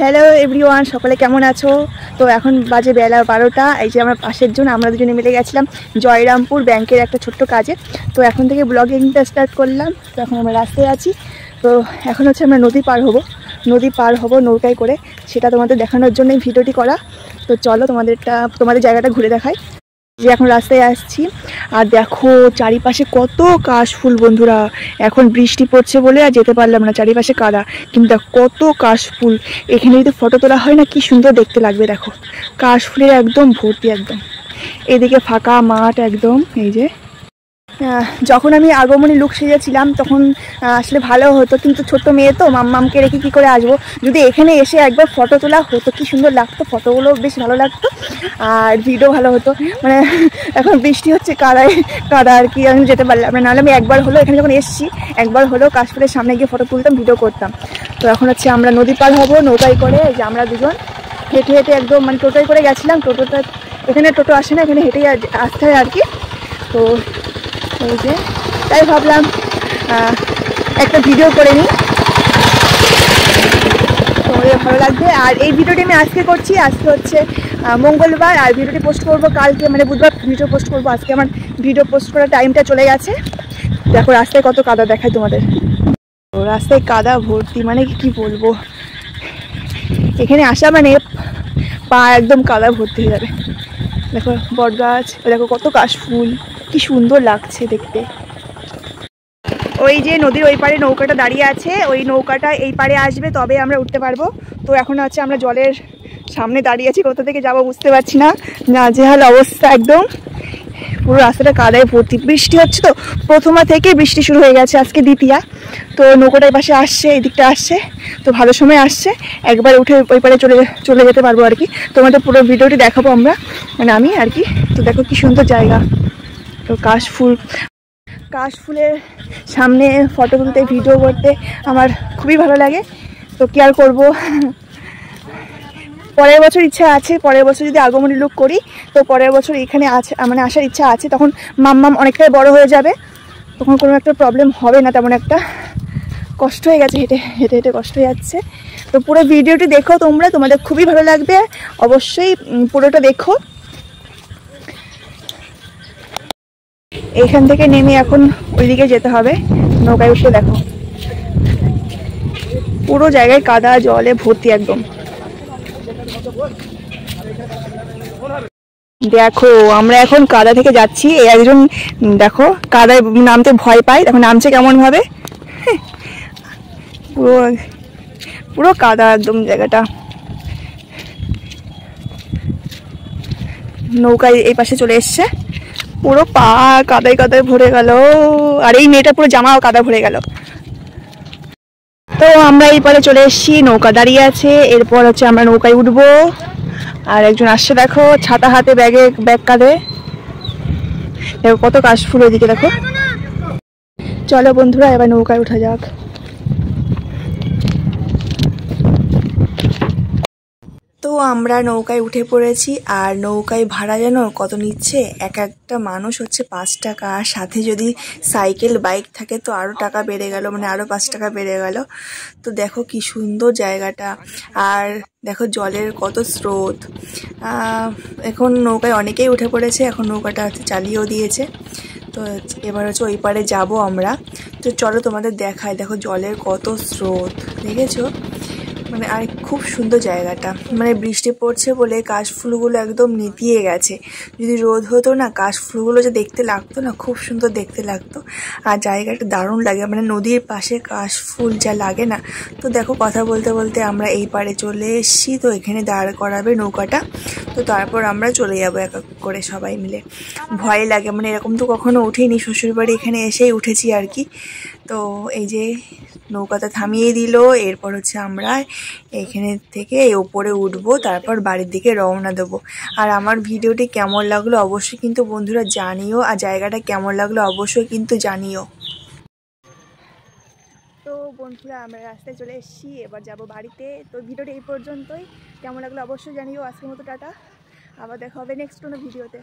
Hello everyone, সকলে কেমন আছো? তো এখন বাজে বেলা 12টা। এই যে আমার পাশের জন, আমরা দুজনে মিলে গেছিলাম জয়রামপুর ব্যাংকের একটা ছোট্ট কাজে। তো এখন থেকে ব্লগিংটা স্টার্ট করলাম। তো এখন আমরা রাস্তায় আছি। তো এখন হচ্ছে আমরা নদী পার হব নৌকায় করে। সেটা তোমাদের দেখানোর জন্যই ভিডিওটি করা। তো চলো তোমাদের জায়গাটা ঘুরে দেখাই। যে এখন রাস্তায় আসছি আর দেখো চারিপাশে কত কাশফুল বন্ধুরা। এখন বৃষ্টি পড়ছে বলে আর যেতে পারলাম না, চারিপাশে কাদা, কিন্তু দেখো কত কাশফুল। এখানে যদি ফটো তোলা হয় না, কি সুন্দর দেখতে লাগবে। দেখো কাশফুলের একদম ভর্তি, একদম এদিকে ফাঁকা মাঠ একদম। এই যে যখন আমি আগমনী লুক সেজেছিলাম তখন আসলে ভালো হতো, কিন্তু ছোট্ট মেয়ে তো, মাম্মামকে রেখে কী করে আসবো। যদি এখানে এসে একবার ফটো তোলা হতো কি সুন্দর লাগতো, ফটোগুলো বেশ ভালো লাগতো আর ভিডিও ভালো হতো। মানে এখন বৃষ্টি হচ্ছে, কাদা আর কি, আমি যেতে পারলাম না। নাহলে আমি একবার হলো এখানে যখন এসেছি, একবার হলো কাশফুলের সামনে গিয়ে ফটো তুলতাম, ভিডিও করতাম। তো এখন হচ্ছে আমরা নদী পার হবো নৌকায় করে। যে আমরা দুজন হেঁটে হেঁটে একদম, মানে টোটোয় করে গেছিলাম। টোটোটা এখানে টোটো আসে না, এখানে হেঁটেই আসতে হয় আর কি। তো এই যে তাই ভাবলাম একটা ভিডিও করে নিই, তোমাদের ভালো লাগবে। আর এই ভিডিওটি আমি আজকে করছি, আজকে হচ্ছে মঙ্গলবার, আর ভিডিওটি পোস্ট করবো কালকে, মানে বুধবার ভিডিও পোস্ট করবো। আজকে আমার ভিডিও পোস্ট করার টাইমটা চলে গেছে। দেখো রাস্তায় কত কাদা দেখায় তোমাদের। রাস্তায় কাদা ভর্তি, মানে কি বলবো, এখানে আসা মানে পা একদম কাদা ভর্তি হয়ে যাবে। দেখো বট গাছ, দেখো কত কাশফুল, কি সুন্দর লাগছে দেখতে। ওই যে নদীর ওই পারে নৌকাটা দাঁড়িয়ে আছে, ওই নৌকাটা এই পারে আসবে তবে আমরা উঠতে পারবো। তো এখন হচ্ছে আমরা জলের সামনে দাঁড়িয়ে আছি, কোথা থেকে যাবো বুঝতে পারছি না, নাজেহাল অবস্থা একদম। পুরো রাস্তাটা কাদায় ভর্তি, বৃষ্টি হচ্ছে তো, প্রথমা থেকে বৃষ্টি শুরু হয়ে গেছে, আজকে দ্বিতীয়া। তো নৌকাটা এই পাশে আসছে, এই দিকটা আসছে, তো ভালো সময় আসছে, একবার উঠে ওই পারে চলে যেতে পারবো আর কি। তোমাদের পুরো ভিডিওটি দেখাবো আমরা, মানে আমি আর কি। তো দেখো কি সুন্দর জায়গা। তো কাশফুলের সামনে ফটো তুলতে, ভিডিও করতে আমার খুবই ভালো লাগে। তো কি আর করবো, পরের বছর ইচ্ছা আছে, পরের বছর যদি আগমনী লুক করি তো পরের বছর এখানে আছে, মানে আসার ইচ্ছা আছে। তখন মাম্মাম অনেকটাই বড় হয়ে যাবে, তখন কোনো একটা প্রবলেম হবে না তেমন একটা। কষ্ট হয়ে গেছে, হেঁটে হেঁটে হেঁটে কষ্ট হয়ে যাচ্ছে। তো পুরো ভিডিওটি দেখো তোমরা, তোমাদের খুবই ভালো লাগবে, অবশ্যই পুরোটা দেখো। এইখান থেকে নেমে এখন ওইদিকে যেতে হবে নৌকায় উঠে। দেখো পুরো জায়গায় কাদা জলে ভর্তি একদম। দেখো আমরা এখন কাদা থেকে যাচ্ছি, এই একজন দেখো কাদায় নামতে ভয় পায়, দেখো নামছে কেমন ভাবে। পুরো পুরো কাদা একদম জায়গাটা। নৌকায় এই পাশে চলে এসছে, পুরো পা কাদায় কাদায় ভরে গেল, আর এই মেয়েটা পুরো জামাও কাদা ভরে গেল। তো আমরা এই পারে চলে এসেছি, নৌকা দাঁড়িয়ে আছে, এরপর হচ্ছে আমরা নৌকায় উঠবো। আর একজন আসছে দেখো ছাতা হাতে, ব্যাগ কাঁধে, দেখো কত কাশফুল ওইদিকে দেখো। চলো বন্ধুরা এবার নৌকায় উঠা যাক। তো আমরা নৌকায় উঠে পড়েছি, আর নৌকায় ভাড়া যেন কত নিচ্ছে, এক একটা মানুষ হচ্ছে 5 টাকা, আর সাথে যদি সাইকেল বাইক থাকে তো আরও টাকা বেড়ে গেল, মানে আরও 5 টাকা বেড়ে গেল। তো দেখো কি সুন্দর জায়গাটা, আর দেখো জলের কত স্রোত। এখন নৌকায় অনেকেই উঠে পড়েছে, এখন নৌকাটা চালিয়েও দিয়েছে। তো এবার হচ্ছে ওই পারে যাবো আমরা। তো চলো তোমাদের দেখায়, দেখো জলের কত স্রোত, দেখেছো? মানে আর খুব সুন্দর জায়গাটা, মানে বৃষ্টি পড়ছে বলে কাশফুলগুলো একদম নেতিয়ে গেছে। যদি রোদ হতো না, কাশফুলগুলো যে দেখতে লাগতো না, খুব সুন্দর দেখতে লাগতো। আর জায়গাটা দারুণ লাগে, মানে নদীর পাশে কাশফুল যা লাগে না। তো দেখো কথা বলতে বলতে আমরা এই পারে চলে এসেছি। তো এখানে দাঁড় করাবে নৌকাটা, তো তারপর আমরা চলে যাবো এক এক করে সবাই মিলে। ভয় লাগে, মানে এরকম তো কখনো উঠিনি, শ্বশুরবাড়ি এখানে এসেই উঠেছি আর কি। তো এই যে নৌকাটা থামিয়ে দিল, এরপর হচ্ছে আমরা এখানে থেকে ওপরে উঠবো, তারপর বাড়ির দিকে রওনা দেবো। আর আমার ভিডিওটি কেমন লাগলো অবশ্যই কিন্তু বন্ধুরা জানিও, আর জায়গাটা কেমন লাগলো অবশ্যই কিন্তু জানিও। তো বন্ধুরা আমরা রাস্তায় চলে এসেছি, এবার যাব বাড়িতে। তো ভিডিওটি এই পর্যন্তই, কেমন লাগলো অবশ্যই জানিও। আজকের মতো টাটা, আবার দেখা হবে নেক্সট কোনো ভিডিওতে।